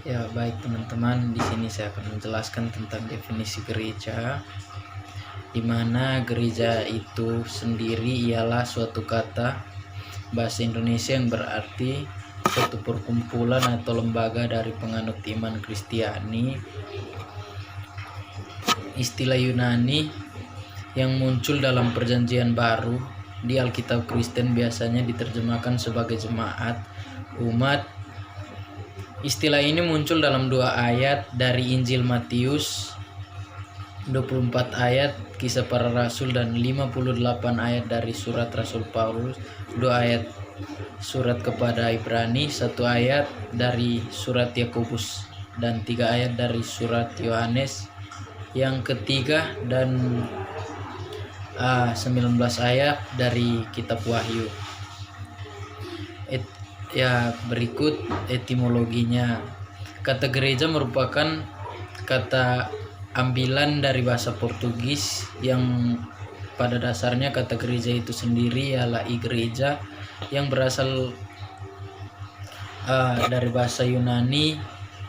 Ya, baik teman-teman, di sini saya akan menjelaskan tentang definisi gereja, di mana gereja itu sendiri ialah suatu kata bahasa Indonesia yang berarti suatu perkumpulan atau lembaga dari penganut iman Kristiani. Istilah Yunani yang muncul dalam Perjanjian Baru di Alkitab Kristen biasanya diterjemahkan sebagai jemaat, umat. Istilah ini muncul dalam 2 ayat dari Injil Matius, 24 ayat Kisah Para Rasul, dan 58 ayat dari surat Rasul Paulus, 2 ayat surat kepada Ibrani, 1 ayat dari surat Yakobus, dan 3 ayat dari surat Yohanes yang ketiga, dan 19 ayat dari kitab Wahyu. Berikut etimologinya. Kata gereja merupakan kata ambilan dari bahasa Portugis yang pada dasarnya kata gereja itu sendiri ialah igreja yang berasal dari bahasa Yunani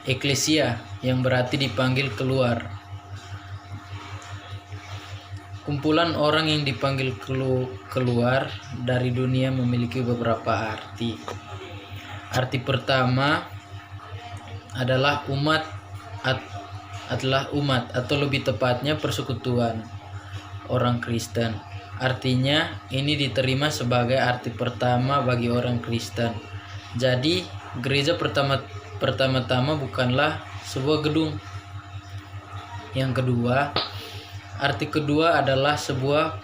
eklesia yang berarti dipanggil keluar. Kumpulan orang yang dipanggil keluar dari dunia memiliki beberapa arti. Arti pertama adalah umat atau lebih tepatnya persekutuan orang Kristen. Artinya ini diterima sebagai arti pertama bagi orang Kristen. Jadi gereja pertama-tama bukanlah sebuah gedung. Yang kedua, arti kedua adalah sebuah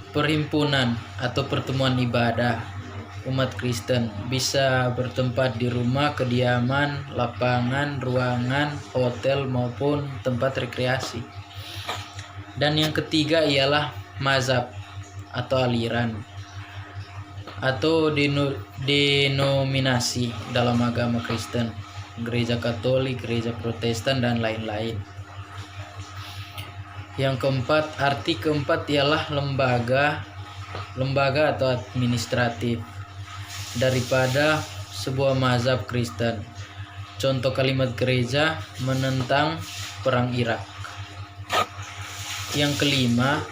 perhimpunan atau pertemuan ibadah. Umat Kristen bisa bertempat di rumah, kediaman, lapangan, ruangan, hotel maupun tempat rekreasi. Dan yang ketiga ialah mazhab atau aliran atau denominasi dalam agama Kristen, gereja Katolik, gereja Protestan, dan lain-lain. Yang keempat, arti keempat ialah lembaga atau administratif daripada sebuah mazhab Kristen. Contoh kalimat gereja menentang perang Irak. Yang kelima,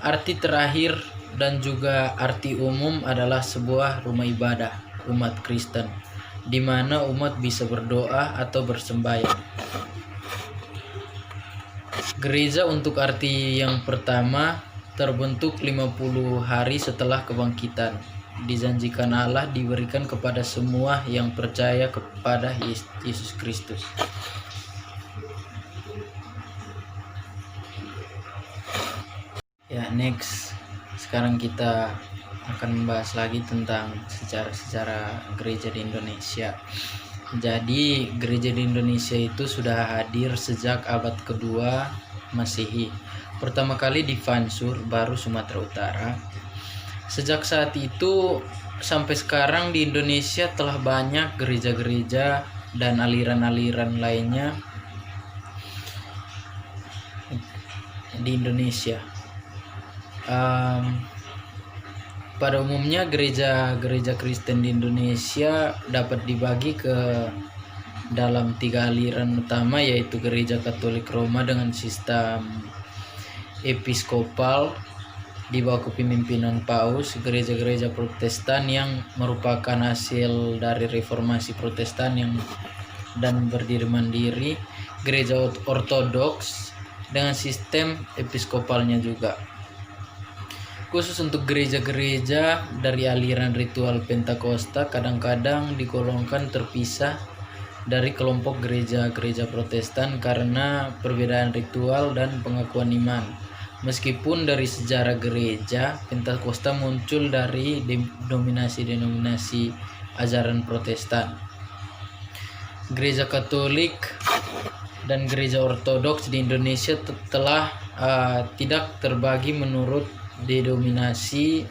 arti terakhir dan juga arti umum adalah sebuah rumah ibadah umat Kristen, di mana umat bisa berdoa atau bersembahyang. Gereja untuk arti yang pertama terbentuk 50 hari setelah kebangkitan. Dijanjikan Allah diberikan kepada semua yang percaya kepada Yesus Kristus. Ya, next. Sekarang kita akan membahas lagi tentang sejarah gereja di Indonesia. Jadi, gereja di Indonesia itu sudah hadir sejak abad kedua Masehi. Pertama kali di Vansur, baru Sumatera Utara. Sejak saat itu sampai sekarang di Indonesia telah banyak gereja-gereja dan aliran-aliran lainnya di Indonesia. Pada umumnya gereja Kristen di Indonesia dapat dibagi ke dalam 3 aliran utama, yaitu gereja Katolik Roma dengan sistem episkopal di bawah kepemimpinan Paus, gereja-gereja Protestan yang merupakan hasil dari reformasi Protestan dan berdiri mandiri, gereja Ortodoks dengan sistem episkopalnya juga. Khusus untuk gereja-gereja dari aliran ritual Pentakosta kadang-kadang digolongkan terpisah dari kelompok gereja-gereja Protestan karena perbedaan ritual dan pengakuan iman. Meskipun dari sejarah gereja Pentakosta muncul dari denominasi ajaran Protestan, gereja Katolik dan gereja Ortodoks di Indonesia telah tidak terbagi menurut denominasi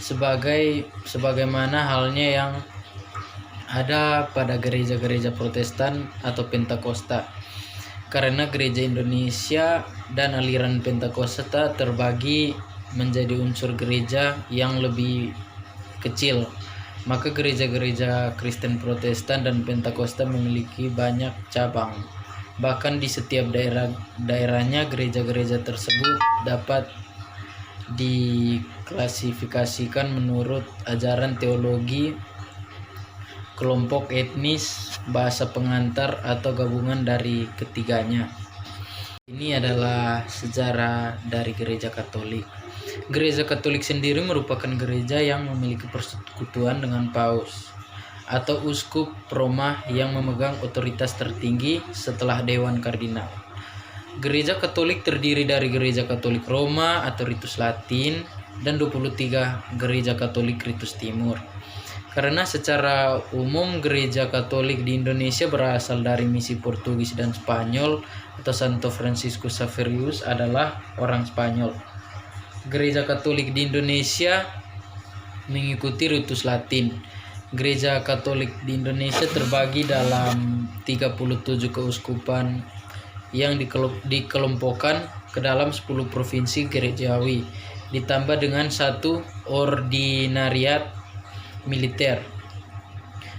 sebagaimana halnya yang ada pada gereja-gereja Protestan atau Pentakosta. Karena gereja Indonesia dan aliran Pentakosta terbagi menjadi unsur gereja yang lebih kecil Maka gereja-gereja Kristen Protestan dan Pentakosta memiliki banyak cabang. Bahkan di setiap daerahnya gereja-gereja tersebut dapat diklasifikasikan menurut ajaran teologi, kelompok etnis, bahasa pengantar, atau gabungan dari ketiganya. Ini adalah sejarah dari Gereja Katolik. Gereja Katolik sendiri merupakan gereja yang memiliki persekutuan dengan paus atau uskup Roma yang memegang otoritas tertinggi setelah Dewan Kardinal. Gereja Katolik terdiri dari Gereja Katolik Roma atau Ritus Latin dan 23 Gereja Katolik Ritus Timur. Karena secara umum gereja Katolik di Indonesia berasal dari misi Portugis dan Spanyol, atau Santo Franciscus Xaverius adalah orang Spanyol. Gereja Katolik di Indonesia mengikuti Ritus Latin. Gereja Katolik di Indonesia terbagi dalam 37 keuskupan yang dikelompokkan ke dalam 10 provinsi gerejawi, ditambah dengan 1 ordinariat militer.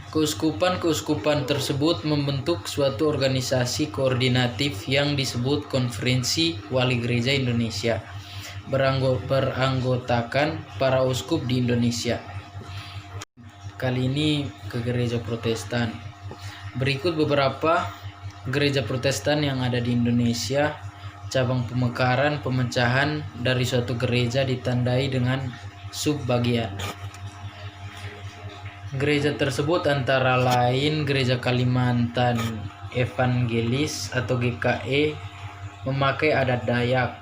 Keuskupan-keuskupan tersebut membentuk suatu organisasi koordinatif yang disebut Konferensi Wali Gereja Indonesia, beranggotakan para uskup di Indonesia. Kali ini ke gereja Protestan. Berikut beberapa gereja Protestan yang ada di Indonesia. Cabang pemekaran, pemecahan dari suatu gereja ditandai dengan subbagian. Gereja tersebut antara lain Gereja Kalimantan Evangelis atau GKE memakai adat Dayak.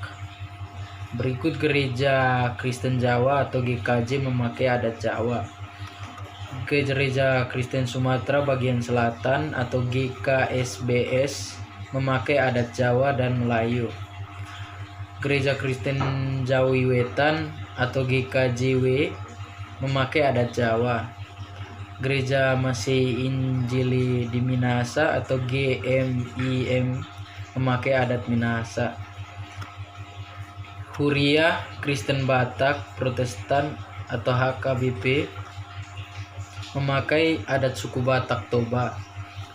Berikut Gereja Kristen Jawa atau GKJ memakai adat Jawa. Gereja Kristen Sumatera bagian selatan atau GKSBS memakai adat Jawa dan Melayu. Gereja Kristen Jawi Wetan atau GKJW memakai adat Jawa. Gereja Masih Injili di Minahasa atau GMIM memakai adat Minahasa. Huria Kristen Batak Protestan atau HKBP memakai adat suku Batak Toba.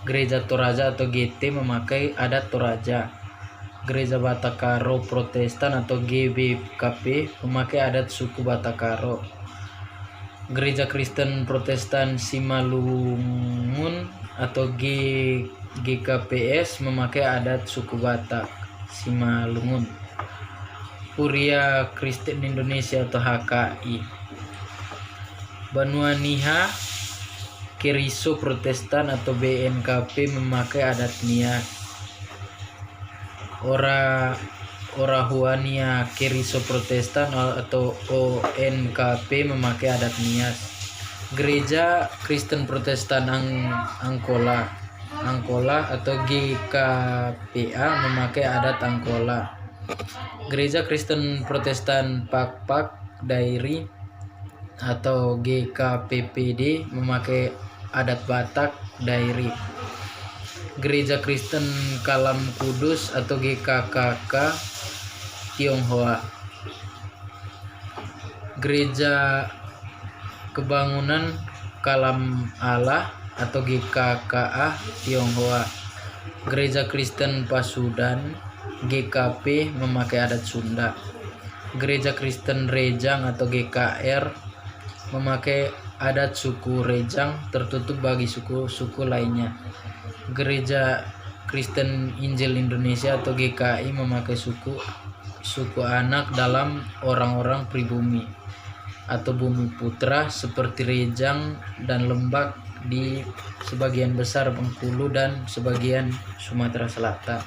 Gereja Toraja atau GT memakai adat Toraja. Gereja Batak Karo Protestan atau GBKP memakai adat suku Batak Karo. Gereja Kristen Protestan Simalungun atau GKPS memakai adat suku Batak Simalungun. Huria Kristen Indonesia atau HKI. Banuaniha Keriso Protestan atau BNKP memakai adat Nias. Orahuania Keriso Protestan atau ONKP memakai adat Nias. Gereja Kristen Protestan Angkola atau GKPA memakai adat Angkola. Gereja Kristen Protestan Pakpak Dairi atau GKPPD memakai adat Batak Dairi. Gereja Kristen Kalam Kudus atau GKKK Tionghoa. Gereja Kebangunan Kalam Allah atau GKKA Tionghoa. Gereja Kristen Pasundan GKP memakai adat Sunda. Gereja Kristen Rejang atau GKR memakai adat suku Rejang tertutup bagi suku-suku lainnya. Gereja Kristen Injil Indonesia atau GKI memakai suku anak dalam orang-orang pribumi atau bumi putra seperti Rejang dan Lembak di sebagian besar Bengkulu dan sebagian Sumatera Selatan.